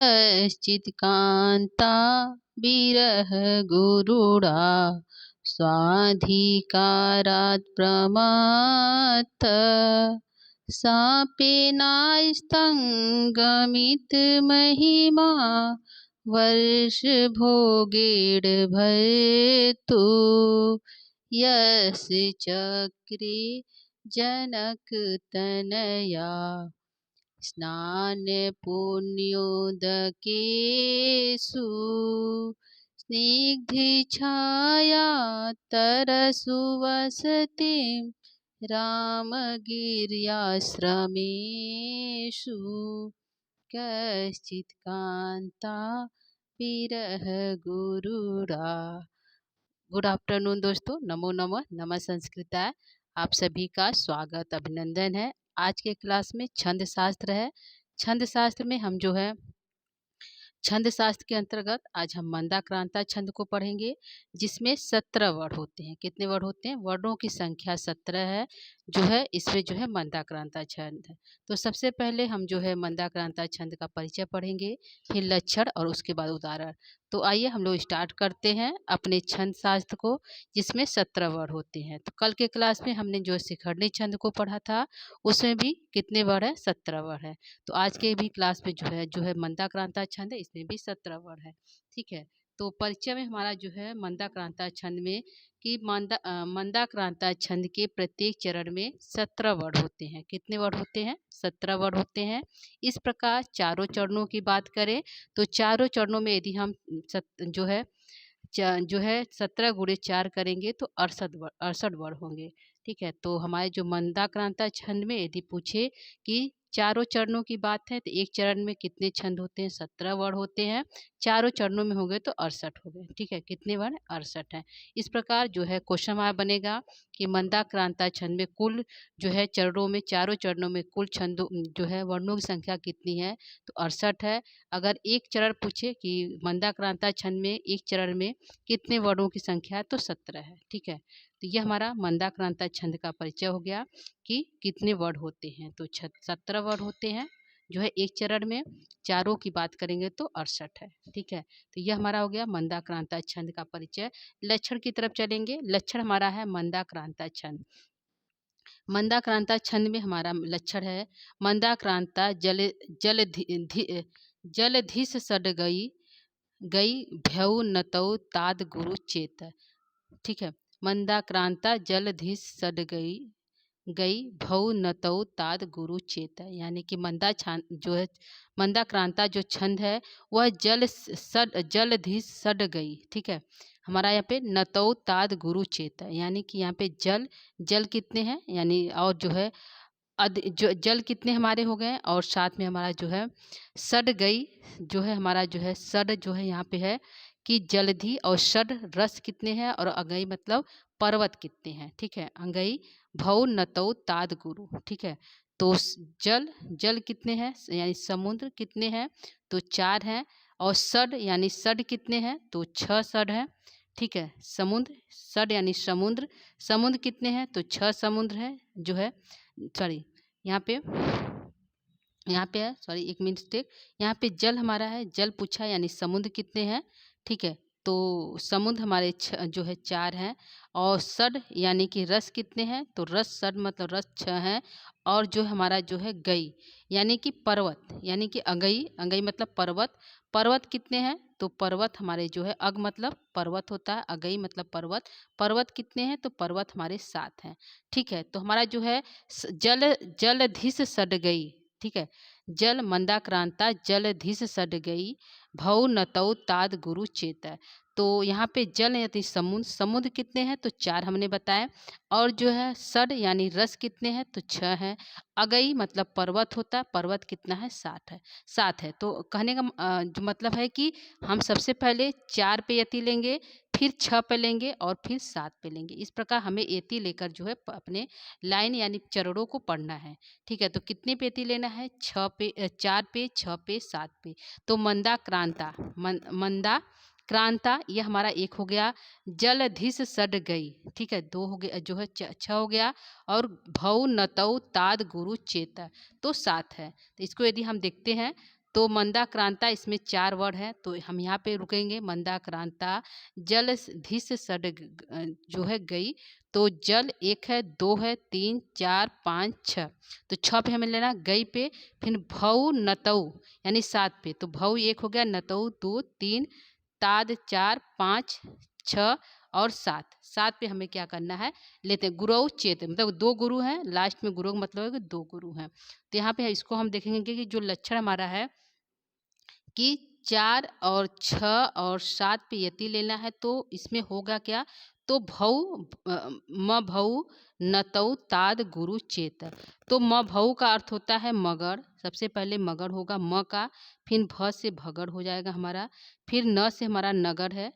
कश्चित् कान्ता विरह गुरुडा स्वाधिकारात् प्रमाथ सापेनास्तङ्गमितमहिमा वर्षभोगेड्भर्तु यस्य चक्रे जनकतनया स्नानपुण्योदकेषु स्निग्धछाया तरसु वसतिं रामगिर्याश्रमेषु कश्चित् कान्ता विरह गुरुडा। गुड आफ्टरनून दोस्तों, नमो नमः, नमः संस्कृताय। आप सभी का स्वागत अभिनंदन है। आज के क्लास में छंद शास्त्र है। छंद शास्त्र में हम जो है छंद शास्त्र के अंतर्गत आज हम मंदाक्रांता छंद को पढ़ेंगे, जिसमें 17 वर्ण होते हैं। कितने वर्ण होते हैं? वर्णों की संख्या 17 है जो है इसमें जो है मंदाक्रांता छंद है। तो सबसे पहले हम जो है मंदाक्रांता छंद का परिचय पढ़ेंगे, फिर लक्षण और उसके बाद उदाहरण। तो आइए हम लोग स्टार्ट करते हैं अपने छंद शास्त्र को, जिसमें 17 वर्ण होते हैं। तो कल के क्लास में हमने जो शिखरणी छंद को पढ़ा था, उसमें भी कितने वर्ण है? 17 वर्ण है। तो आज के भी क्लास में जो है मंदाक्रांता छंद है, इसमें भी 17 वर्ण है। ठीक है। तो परिचय में हमारा जो है मंदाक्रांता छंद में कि मंदाक्रांता छंद के प्रत्येक चरण में 17 वर्ण होते हैं। कितने वर्ण होते हैं? 17 वर्ण होते हैं। इस प्रकार चारों चरणों की बात करें तो चारों चरणों में यदि हम जो है 17 गुणे 4 करेंगे तो 68 वर्ण होंगे। ठीक है। तो हमारे जो मंदाक्रांता छंद में यदि पूछे कि चारों चरणों की बात है तो एक चरण में कितने छंद होते हैं? 17 वर्ण होते हैं। चारों चरणों में हो गए तो 68 हो गए। ठीक है। कितने वर्ण? 68 है। इस प्रकार जो है क्वेश्चन हमारा बनेगा कि मंदाक्रांता छंद में कुल जो है चरणों में, चारों चरणों में कुल छंदों जो है वर्णों की संख्या कितनी है? तो 68 है। अगर एक चरण पूछे कि मंदाक्रांता छंद में एक चरण में कितने वर्णों की संख्या है? तो 17 है। ठीक है। तो यह हमारा मंदाक्रांता छंद का परिचय हो गया कि कितने वर्ण होते हैं। तो 17 वर्ण होते हैं जो है एक चरण में। चारों की बात करेंगे तो 68 है। ठीक है। तो यह हमारा हो गया मंदाक्रांता छंद का परिचय। लक्षण की तरफ चलेंगे। लक्षण हमारा है मंदाक्रांता छंद। मंदाक्रांता छंद में हमारा लक्षण है मंदाक्रांता जलधिस सड गई भ्यऊ नतौ ताद गुरु चेत। ठीक है। मंदाक्रांता जलधिस सड गई भव नतौ ताद गुरु चेत, यानी कि मंदाक्रांता जो छंद है वह जलधि सड गई। ठीक है। हमारा यहाँ पे नतौ ताद गुरु चेत, यानी कि यहाँ पे जल कितने हैं, यानी और जो है जो जल कितने हमारे हो गए, और साथ में हमारा जो है सड गई जो है हमारा जो है सड जो है यहाँ पे है कि जलधि, और सड रस कितने हैं, और अगई मतलब पर्वत कितने हैं। ठीक है। अंगई भव नतौ ताद गुरु। ठीक है। तो जल कितने हैं, यानी समुद्र कितने हैं? तो 4 हैं। और सड यानी सड कितने हैं? तो 6 सड हैं। ठीक है। सड यानी समुद्र कितने हैं? तो 6 समुद्र है जो है, सॉरी यहाँ पे है, सॉरी एक मिस्टेक, यहाँ पे जल हमारा है, जल पूछा यानी समुद्र कितने हैं। ठीक है। तो समुद्र हमारे जो है 4 हैं। और सड यानी कि रस कितने हैं? तो रस सड मतलब रस 6 हैं। और जो हमारा जो है गई यानी कि पर्वत, यानी कि अंगई मतलब पर्वत कितने हैं? तो पर्वत हमारे जो है अग मतलब पर्वत होता है, अगई मतलब पर्वत कितने हैं? तो पर्वत हमारे 7 हैं। ठीक है। तो हमारा जो है जलधिस सड गई। ठीक है। जल मंदाक्रांता जलधिस सड गई भव नतौ ताद गुरु चेत। तो यहाँ पे जल यानी समुद्र कितने हैं? तो 4 हमने बताया। और जो है सड यानी रस कितने हैं? तो 6 हैं। अगई मतलब पर्वत होता है, पर्वत कितना है? 7 है। तो कहने का जो मतलब है कि हम सबसे पहले 4 पे यति लेंगे, फिर 6 पे लेंगे और फिर 7 पे लेंगे। इस प्रकार हमें यति लेकर जो है अपने लाइन यानी चरणों को पढ़ना है। ठीक है। तो कितने पे यति लेना है? 4 पे, 6 पे, 7 पे। तो मंदाक्रांता यह हमारा एक हो गया। जलधिस सड गई। ठीक है। 2 हो गया जो है 6 हो गया। और भव नतौ ताद गुरु चेत तो 7 है। तो इसको यदि हम देखते हैं तो मंदाक्रांता इसमें 4 वर्ड है, तो हम यहाँ पे रुकेंगे। मंदाक्रांता जल धिस जो है गई, तो जल 1 है, 2 है, 3 4 5 6, तो 6 पे हमें लेना गई पे। फिर भऊ नतऊ यानी 7 पे, तो भऊ 1 हो गया, नतऊ 2 3, ताद 4 5 6 और 7। 7 पे हमें क्या करना है, लेते हैं गुरु चेत, मतलब 2 गुरु हैं, लास्ट में गुरु का मतलब है कि 2 गुरु हैं। तो यहाँ पे इसको हम देखेंगे कि जो लक्षण हमारा है कि 4 और 6 और 7 पे यति लेना है, तो इसमें होगा क्या, तो भऊ म भऊ नतऊ ताद गुरु चेत। तो म भऊ का अर्थ होता है मगर, सबसे पहले मगर होगा म का, फिर भ से भगर हो जाएगा हमारा, फिर न से हमारा नगर है,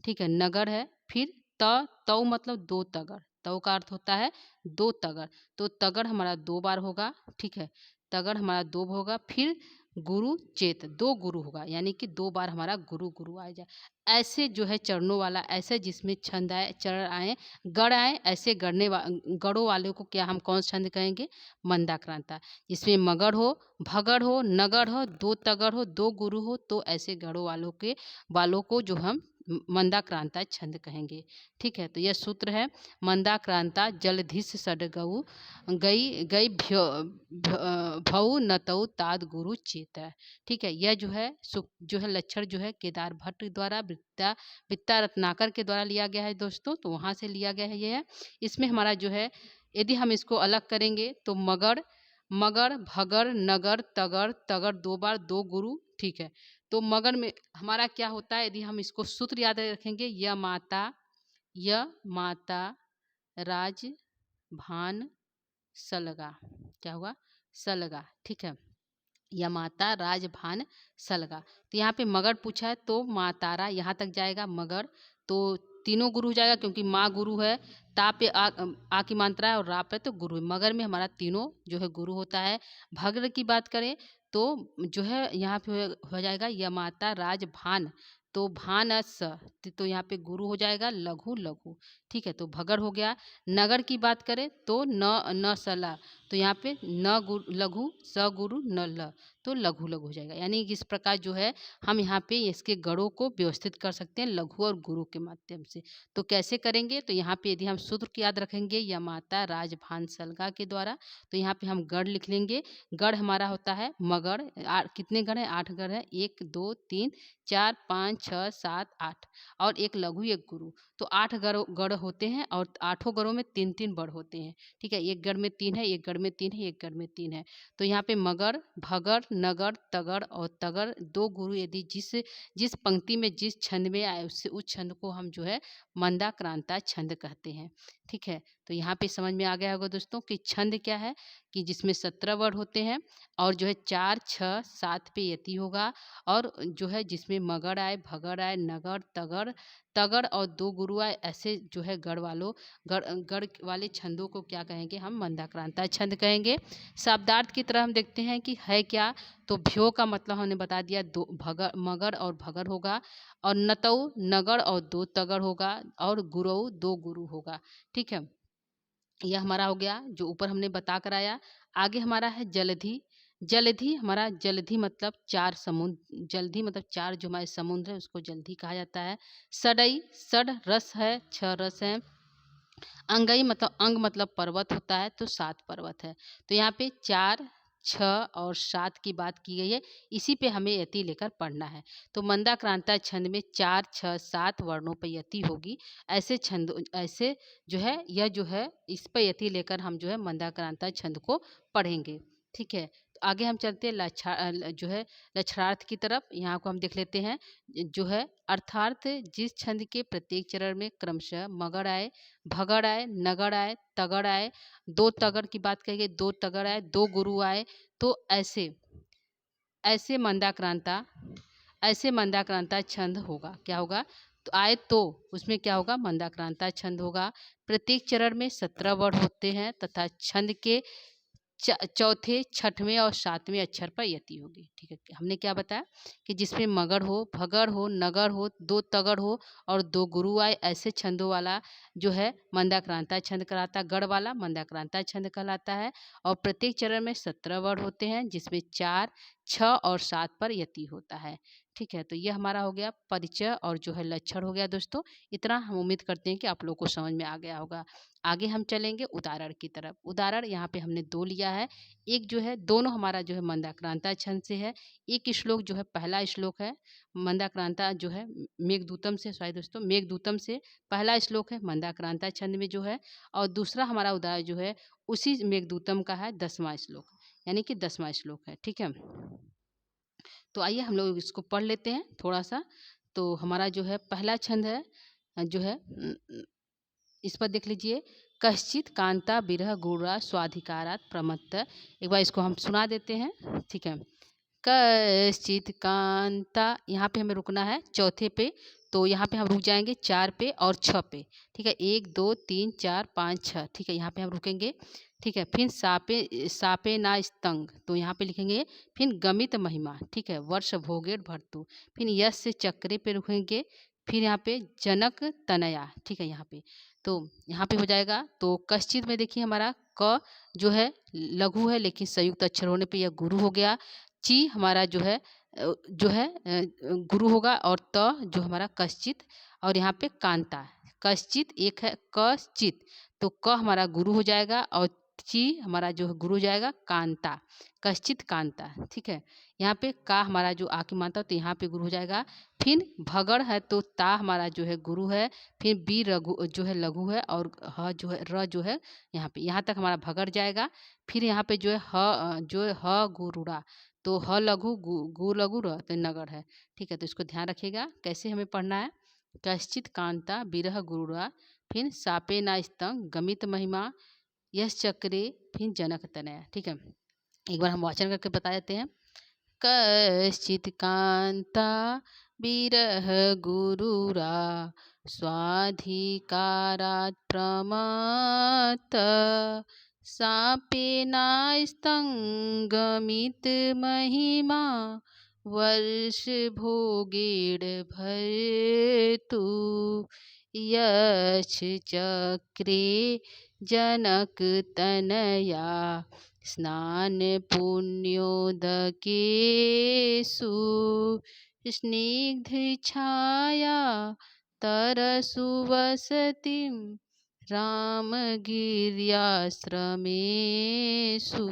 ठीक है, नगर है, फिर तऊ मतलब 2 तगर, तऊ का अर्थ होता है 2 तगर, तो तगर हमारा 2 बार होगा, ठीक है, तगर हमारा 2 होगा, फिर गुरु चेत 2 गुरु होगा, यानी कि 2 बार हमारा गुरु गुरु आ जाए। ऐसे जो है चरणों वाला, ऐसे जिसमें छंद आए, चरण आए, गढ़ आए, ऐसे गढ़ों वाले को क्या हम कौन छंद कहेंगे, मंदाक्रांता। जिसमें मगढ़ हो, भगड़ हो, नगढ़ हो, 2 तगड़ हो, 2 गुरु हो, तो ऐसे गढ़ों वालों को जो हम मंदाक्रांता छंद कहेंगे। ठीक है, तो यह सूत्र है, मंदाक्रांता जलधिस सडगऊ गई गई भऊ नतऊ ताद गुरु चेत। ठीक है, यह जो है लक्षण जो है केदार भट्ट द्वारा वित्ता रत्नाकर के द्वारा लिया गया है दोस्तों, तो वहाँ से लिया गया है। ये है, इसमें हमारा जो है यदि हम इसको अलग करेंगे तो मगर मगर भगर नगर तगर तगर 2 बार 2 गुरु, ठीक है। तो मगर में हमारा क्या होता है, यदि हम इसको सूत्र याद रखेंगे, य माता राज भान सलगा, क्या हुआ, सलगा, ठीक है, या माता राजभान सलगा। तो यहाँ पे मगर पूछा है, तो माँ तारा यहाँ तक जाएगा मगर, तो तीनों गुरु हो जाएगा, क्योंकि माँ गुरु है, ता पे आ की मात्रा है, और रा पे तो गुरु है। मगर में हमारा तीनों जो है गुरु होता है। भग्र की बात करें तो जो है यहाँ पे हो जाएगा यमाता राजभान, तो भानस, तो यहाँ पे गुरु हो जाएगा लघु लघु, ठीक है, तो भगर हो गया। नगर की बात करें तो न सला, तो यहाँ पे न गुरु लघु, स गुरु न ल, तो लघु लघु हो जाएगा। यानी इस प्रकार जो है हम यहाँ पे इसके गणों को व्यवस्थित कर सकते हैं लघु और गुरु के माध्यम से। तो कैसे करेंगे, तो यहाँ पे यदि हम सूत्र की याद रखेंगे यमाता राजभान सलगा के द्वारा, तो यहाँ पे हम गढ़ लिख लेंगे। गढ़ हमारा होता है मगढ़, कितने गढ़ हैं, 8 गढ़ है, 1 2 3 4 5 6 7 8, और एक लघु एक गुरु, तो 8 गढ़ होते हैं, और 8 गढ़ों में 3 3 बड़ होते हैं। ठीक है, एक गढ़ में 3 है, एक गढ़ में 3 है, एक गढ़ में 3 है। तो यहाँ पे मगर भगर नगर तगर और तगर 2 गुरु यदि जिस जिस पंक्ति में जिस छंद में आए, उससे उस छंद को हम जो है मंदाक्रांता छंद कहते हैं। ठीक है, तो यहाँ पे समझ में आ गया होगा दोस्तों कि छंद क्या है, कि जिसमें 17 वर्ड होते हैं, और जो है 4 6 7 पे यति होगा, और जो है जिसमें मगर आए, भगर आए, नगर तगर तगर और 2 गुरु आए, ऐसे जो है गढ़ वाले छंदों को क्या कहेंगे, हम मंदाक्रांता छंद कहेंगे। शब्दार्थ की तरह हम देखते हैं कि है क्या, तो भ्यो का मतलब हमने बता दिया, 2 मगर और भगर होगा, और नतऊ नगर और 2 तगर होगा, और गुरु 2 गुरु होगा। ठीक है, यह हमारा हो गया जो ऊपर हमने बता कर आया। आगे हमारा है जलधि। जलधि हमारा, जलधि मतलब 4 समुद्र, जलधि मतलब 4 जो हमारे समुद्र है उसको जलधि कहा जाता है। सडई, सड रस है, 6 रस है। अंगई मतलब अंग मतलब पर्वत होता है, तो 7 पर्वत है। तो यहाँ पे 4 6 और 7 की बात की गई है, इसी पे हमें यति लेकर पढ़ना है। तो मंदाक्रांता छंद में 4 6 7 वर्णों पर यति होगी। ऐसे जो है, यह जो है इस पर यति लेकर हम जो है मंदाक्रांता छंद को पढ़ेंगे। ठीक है, तो आगे हम चलते हैं जो है लक्षणार्थ की तरफ। यहाँ को हम देख लेते हैं, जो है अर्थार्थ, जिस छंद के प्रत्येक चरण में क्रमशः मगर आए, भगड़ आए, नगड़ आए, तगड़ आए, 2 तगड़ की बात करेंगे, 2 तगड़ आए, 2 गुरु आए, तो ऐसे ऐसे मंदाक्रांता ऐसे मंदाक्रांता छंद होगा। क्या होगा, तो आए तो उसमें क्या होगा, मंदाक्रांता छंद होगा। प्रत्येक चरण में 17 वर्ड होते हैं, तथा छंद के चौथे छठवें और 7वें अक्षर पर यति होगी। ठीक है, हमने क्या बताया कि जिसमें मगर हो, भगर हो, नगर हो, 2 तगड़ हो और 2 गुरु आए, ऐसे छंदों वाला जो है मंदाक्रांता छंद कहलाता है। गढ़ वाला मंदाक्रांता छंद कहलाता है। और प्रत्येक चरण में 17 वर्ड होते हैं, जिसमें 4 6 और 7 पर यति होता है। ठीक है, तो ये हमारा हो गया परिचय और जो है लक्षण हो गया दोस्तों। इतना हम उम्मीद करते हैं कि आप लोग को समझ में आ गया होगा। आगे हम चलेंगे उदाहरण की तरफ। उदाहरण यहाँ पे हमने 2 लिया है। एक जो है दोनों हमारा जो है मंदाक्रांता छंद से है। एक श्लोक जो है पहला श्लोक है मंदाक्रांता जो है मेघदूतम से, सॉरी दोस्तों, मेघदूतम से पहला श्लोक है मंदाक्रांता छंद में जो है, और दूसरा हमारा उदाहरण जो है उसी मेघदूतम का है 10वां श्लोक, यानी कि 10वां श्लोक है। ठीक है, तो आइए हम लोग इसको पढ़ लेते हैं थोड़ा सा। तो हमारा जो है पहला छंद है जो है इस पर देख लीजिए, कश्चित कांता बिरह गुरा स्वाधिकारात प्रमत्त। एक बार इसको हम सुना देते हैं। ठीक है, कश्चित कांता, यहाँ पे हमें रुकना है चौथे पे, तो यहाँ पे हम रुक जाएंगे 4 पे और 6 पे। ठीक है, 1 2 3 4 5 6। ठीक है, यहाँ पे हम रुकेंगे। ठीक है, फिर सापे सापे ना स्तंग, तो यहाँ पे लिखेंगे फिर गमित महिमा। ठीक है, वर्ष भोगेर भर्तु, फिर यश से चक्रे पे रुकेंगे, फिर यहाँ पे जनक तनया। ठीक है, यहाँ पे तो यहाँ पे हो जाएगा। तो कश्चित में देखिए हमारा क जो है लघु है, लेकिन संयुक्त अक्षर होने पे यह गुरु हो गया। ची हमारा जो है गुरु होगा, और त जो हमारा कश्चित, और यहाँ पे कांता कश्चित एक है कश्चित, तो क हमारा गुरु हो जाएगा, और ची हमारा जो है गुरु हो जाएगा कांता, कश्चित कांता। ठीक है, यहाँ पे का हमारा जो आ की मात्रा, तो यहाँ पे गुरु हो जाएगा। फिर भगड़ है तो ता हमारा जो है गुरु है, फिर बी रघु जो है लघु है, और ह जो है र जो है यहाँ पे, यहाँ तक हमारा भगड़ जाएगा। फिर यहाँ पे जो है ह जो है ह गुरुड़ा, तो ह लघु गु लघु र तो नगर है। ठीक है, तो इसको ध्यान रखिएगा कैसे हमें पढ़ना है। कश्चित कांता बिरह गुरुरा, फिर सापे ना स्तंग गमित महिमा, यश चक्रे, फिर जनक तनया। ठीक है, एक बार हम वाचन करके बता देते हैं। कश्चित कांता बिरह गुरुरा स्वाधिकारात् प्रमत्त, सापेनास्तंगमित महिमा, वर्ष भोगेड़ भर्तु, यश चक्रे जनक तनया, स्नान पुण्योदकेषु, स्निग्ध छाया तरसु वसतिं, रामगिर्याश्रमेषु,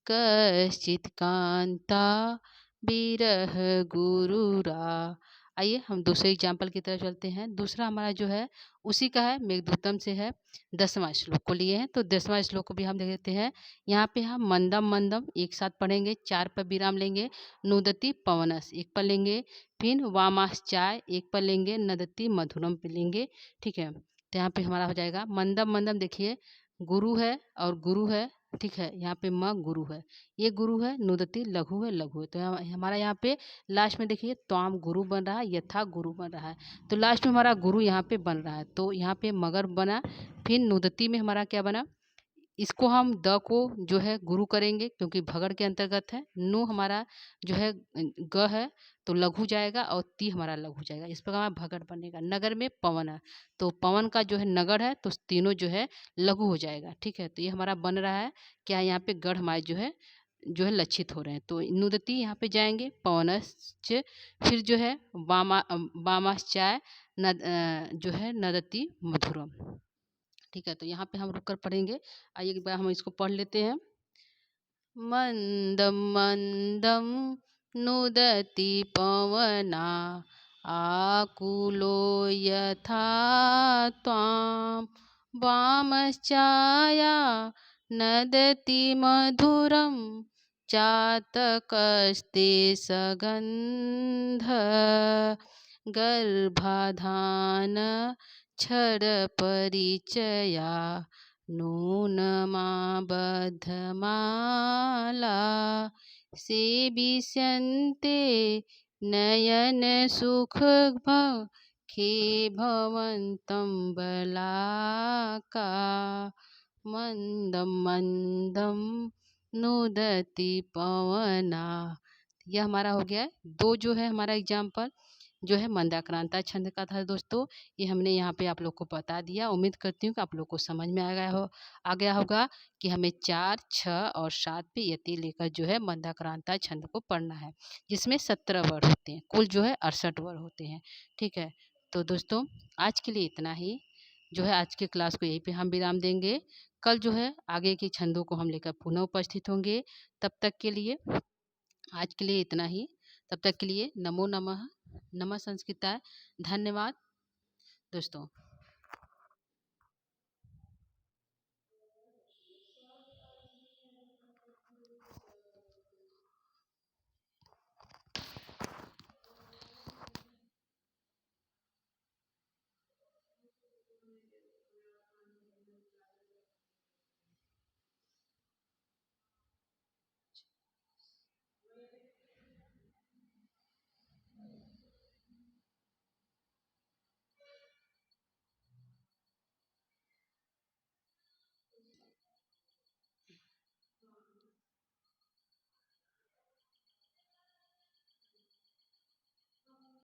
कश्चित् कांता बिरह गुरुरा। आइए हम दूसरे एग्जाम्पल की तरफ चलते हैं। दूसरा हमारा जो है उसी का है, मेघदूतम से है, 10वां श्लोक को लिए हैं। तो 10वां श्लोक को भी हम देख लेते हैं। यहाँ पे हम मंदम मंदम एक साथ पढ़ेंगे, 4 पर विराम लेंगे, नुदति पवनस एक पर लेंगे, फिर वामास चाय एक पर लेंगे, नदति मधुरम पे लेंगे। ठीक है, तो यहाँ पे हमारा हो जाएगा मंदम मंदम, देखिए गुरु है और गुरु है। ठीक है, यहाँ पे म गुरु है, ये गुरु है, नुदति लघु है लघु है, तो हमारा यहाँ पे लास्ट में देखिए त्वाम गुरु बन रहा है, यथा गुरु बन रहा है, तो लास्ट में हमारा गुरु यहाँ पे बन रहा है, तो यहाँ पे मगर बना। फिर नुदति में हमारा क्या बना, इसको हम द को जो है गुरु करेंगे क्योंकि भगड़ के अंतर्गत है। नु हमारा जो है ग है, तो लघु जाएगा, और ती हमारा लघु जाएगा, इस प्रकार हमारा भगड़ बनेगा। नगर में पवन है, तो पवन का जो है नगर है, तो तीनों जो है लघु हो जाएगा। ठीक है, तो ये हमारा बन रहा है क्या, यहाँ पे गढ़ हमारे जो है लक्षित हो रहे हैं। तो नुदति यहाँ पे जाएंगे, पवनश्च, फिर जो है वामाश्चाय, जो है नदति मधुरम। ठीक है, तो यहाँ पे हम रुक कर पढ़ेंगे। आइए एक बार हम इसको पढ़ लेते हैं। मंदम मंदम नुदति पवना, आकुलो यथा त्वां, वामश्चाया नदति मधुरं, चातकस्ते सगन्ध, गर्भाधान क्षर परिचया, नूनमा बद्धमाला, सेविष्यन्ते नयन सुख खे भवन्तं बलाका, मंदम मंदम नुदति पवना। यह हमारा हो गया है। दो जो है हमारा एग्जाम्पल, जो है मंदाक्रांता छंद का था दोस्तों। ये हमने यहाँ पे आप लोग को बता दिया। उम्मीद करती हूँ कि आप लोग को समझ में आ गया होगा कि हमें 4, 6 और 7 पे यति लेकर जो है मंदाक्रांता छंद को पढ़ना है, जिसमें 17 वर्ड होते हैं, कुल जो है 68 वर्ड होते हैं। ठीक है, तो दोस्तों आज के लिए इतना ही। जो है आज के क्लास को यहीं पे हम विराम देंगे। कल जो है आगे के छंदों को हम लेकर पुनः उपस्थित होंगे। तब तक के लिए आज के लिए इतना ही। तब तक के लिए नमो नमः। नमः संस्कृताय। धन्यवाद दोस्तों।